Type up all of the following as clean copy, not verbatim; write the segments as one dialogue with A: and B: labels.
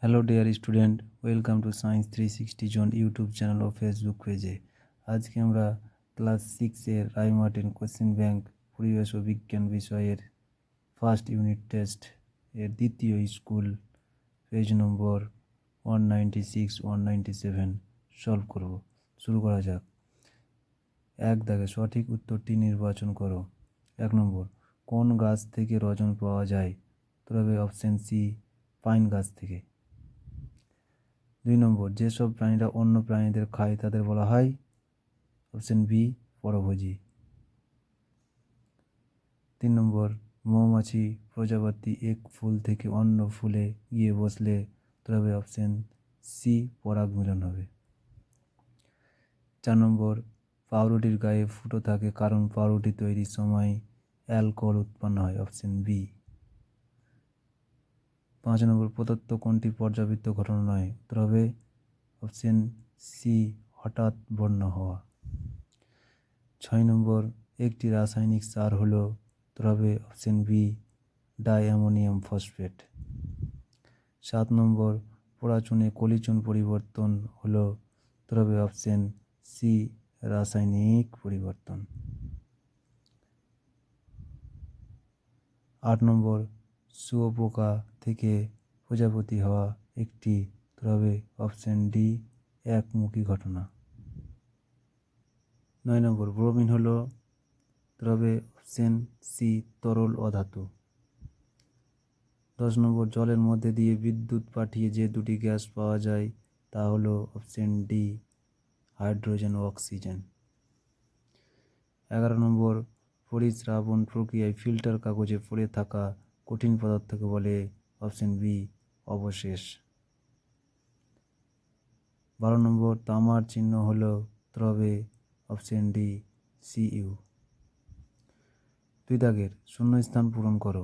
A: Hello dear student, welcome to science 360 জন YouTube channel ও Facebook পেজে। আজকে আমরা ক্লাস 6-এর রায়মার্টিন কোশ্চেন ব্যাংক পরিবেশ ও বিজ্ঞান বিষয়ের ফার্স্ট ইউনিট টেস্ট এর দ্বিতীয় স্কুল পেজ নম্বর 196-197 সলভ করব। শুরু করা যাক। এক দাগে সঠিক উত্তরটি নির্বাচন করো। 1 নম্বর, কোন গাছ থেকে রজন পাওয়া যায়? তবে অপশন সি, পাইন গাছ থেকে। 2 নম্বর, যেসব প্রাণীরা অন্য প্রাণীদের খায় তাদের বলা হয়? Option B, পরভোজী। 3 নম্বর, মৌমাছি প্রজাপতি এক ফুল থেকে অন্য ফুলে গিয়ে বসলে তবে অপশন সি, পরাগ মিলন হবে। 4 নম্বর, পাউরুটির গায়ে ফুটো থাকে কারণ পাউরুটি তৈরির সময় অ্যালকোহল উৎপন্ন হয়। Option B. 5 নম্বর, প্রদত্ত কোনটি পর্যাবৃত্ত ঘটনা নয়? উত্তর হবে অপশন সি, হঠাৎ বন্যা হওয়া। 6 নম্বর, একটি রাসায়নিক সার হলো? উত্তর হবে অপশন বি, ডাইঅ্যামোনিয়াম ফসফেট। 7 নম্বর, পোড়া চুনে কলিচুন পরিবর্তন হলো? উত্তর হবে অপশন সি, রাসায়নিক পরিবর্তন। 8 নম্বর, শুঁয়োপোকা থেকে প্রজাপতি হওয়া একটি? উত্তর হবে অপশন ডি, একমুখী ঘটনা। 9 নম্বর, ব্রোমিন হলো? উত্তর হবে অপশন সি, তরল অধাতু। 10 নম্বর, জলের মধ্যে দিয়ে বিদ্যুৎ পাঠিয়ে যে দুটি গ্যাস পাওয়া যায় তা হলো? অপশন ডি, হাইড্রোজেন ও অক্সিজেন। 11 নম্বর, পরিস্রাবণ প্রক্রিয়ায় ফিল্টার কাগজে পড়ে থাকা কঠিন পদার্থকে বলে? অপশন বি, অবশেষ। 12 নম্বর, তামার চিহ্ন হলো? উত্তর হবে অপশন ডি, সিইউ। 2 দাগের শূন্যস্থান পূরণ করো।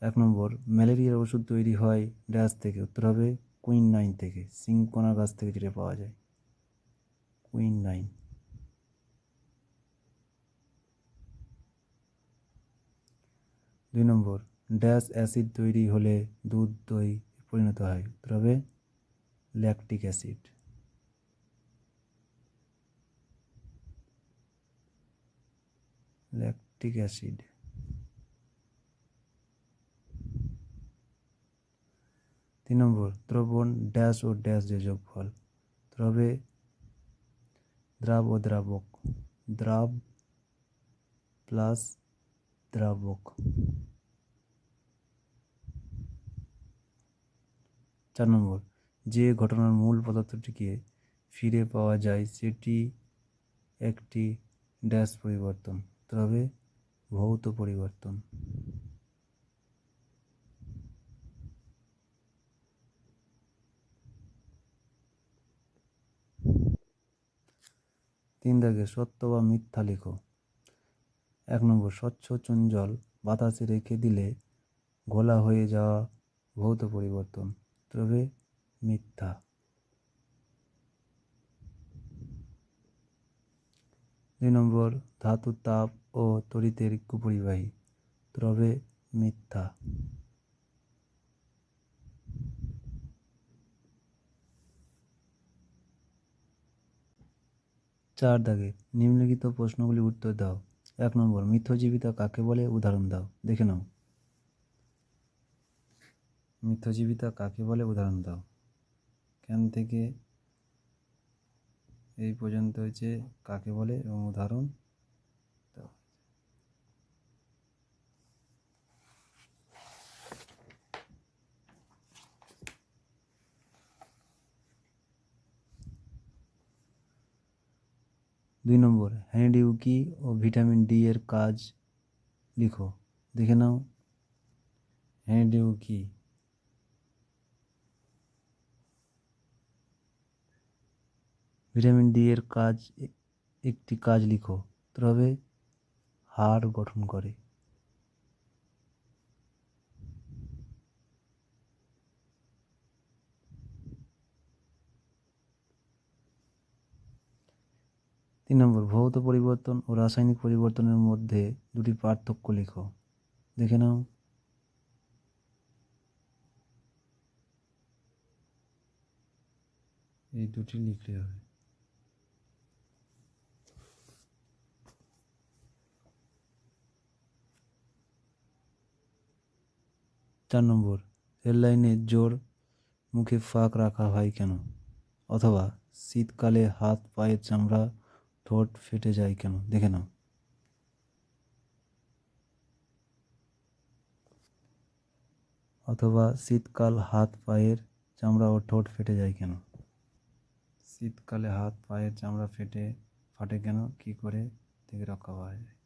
A: 1 নম্বর, ম্যালেরিয়ার ওষুধ তৈরি হয় ড্যাশ থেকে? উত্তর হবে কুইনাইন থেকে, সিংকোনা গাছ থেকে যেটা পাওয়া যায়, কুইনাইন। 2 নম্বর, ড্যাশ অ্যাসিড তৈরি হলে দুধ দই পরিণত হয়? উত্তর হবে ল্যাকটিক অ্যাসিড। Lactic acid. 3 নম্বর, দ্রবণ ড্যাশ ও ড্যাশ যে যোগফল? উত্তর হবে দ্রাব ও দ্রাবক, দ্রাব প্লাস দ্রাবক। 4 নম্বর, যে ঘটনার মূল পদার্থটিকে ফিরে পাওয়া যায় সেটি একটি ড্যাশ পরিবর্তন? উত্তর হবে ভৌত পরিবর্তন। 3 দাগে সত্য বা মিথ্যা লেখো। 1 নম্বর, স্বচ্ছ চুন জল বাতাসে রেখে দিলে ঘোলা হয়ে যাওয়া ভৌত পরিবর্তন? উত্তর হবে মিথ্যা। 2 নম্বর, ধাতু তাপ ও তড়িতের কুপরিবাহী? উত্তর হবে মিথ্যা। 4 দাগে নিম্নলিখিত প্রশ্নগুলি উত্তর দাও। 1 নম্বর, মিথ্যজীবিতা কাকে বলে? উদাহরণ দাও। দেখে নাও, মিথ্যজীবিতা কাকে বলে? উদাহরণ দাও। এখান থেকে এই পর্যন্ত হচ্ছে কাকে বলে এবং উদাহরণ দাও। 2 নম্বর, হ্যানিডিউ কি ও ভিটামিন ডি এর কাজ লিখো। দেখে নাও, হ্যানিডিউ কি? ভিটামিন ডি এর কাজ একটি কাজ লিখো। উত্তর হবে হাড় গঠন করে। 3 নম্বর, ভৌত পরিবর্তন ও রাসায়নিক পরিবর্তনের মধ্যে দুটি পার্থক্য লিখো। দেখে নাও, এই দুটি লিখলে হবে। 4 নম্বর, রেল লাইনে জোর মুখে ফাঁক রাখা হয় কেন? অথবা শীতকালে হাত পায়ের চামড়া ঠোঁট ফেটে যায় কেন? দেখে নাও। অথবা শীতকাল হাত পায়ের চামড়া ও ঠোঁট ফেটে যায় কেন? শীতকালে হাত পায়ের চামড়া ফাটে কেন? কি করে থেকে রক্ষা পাওয়া যায়?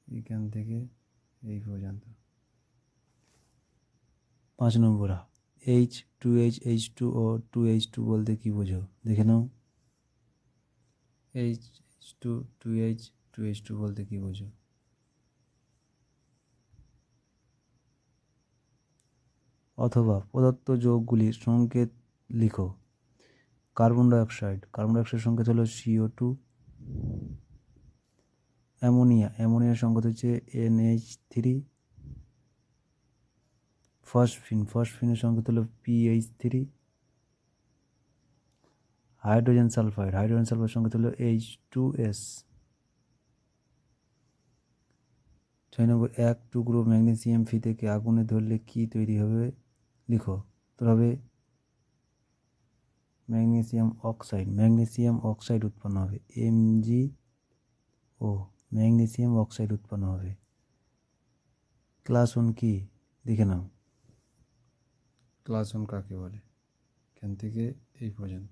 A: এইখান থেকে এই পর্যন্ত। 5 নম্বর, H2H ও 2H2 বলতে কি বোঝো? দেখে নাও। H2 2H2 বলতে কি বোঝো? অথবা প্রদত্ত যৌগগুলির সংকেত লিখো। কার্বন ডাইঅক্সাইড সংকেত হলো CO2। অ্যামোনিয়ার সংকেত হচ্ছে NH3। ফসফিনের সংকেত হলো PH3। হাইড্রোজেন সালফাইড সংকেত হলো H2S। 6 নম্বর, 1 টুকরো ম্যাগনেসিয়াম ফিতেকে আগুনে ধরলে কি তৈরি হবে? লিখো। তো হবে ম্যাগনেসিয়াম অক্সাইড উৎপন্ন হবে, MgO। ম্যাগনেসিয়াম অক্সাইড উৎপন্ন হবে। ক্লাস 1 কি? দেখে নাও। ক্লাস 1 কাকে বলে? এখান থেকে এই পর্যন্ত।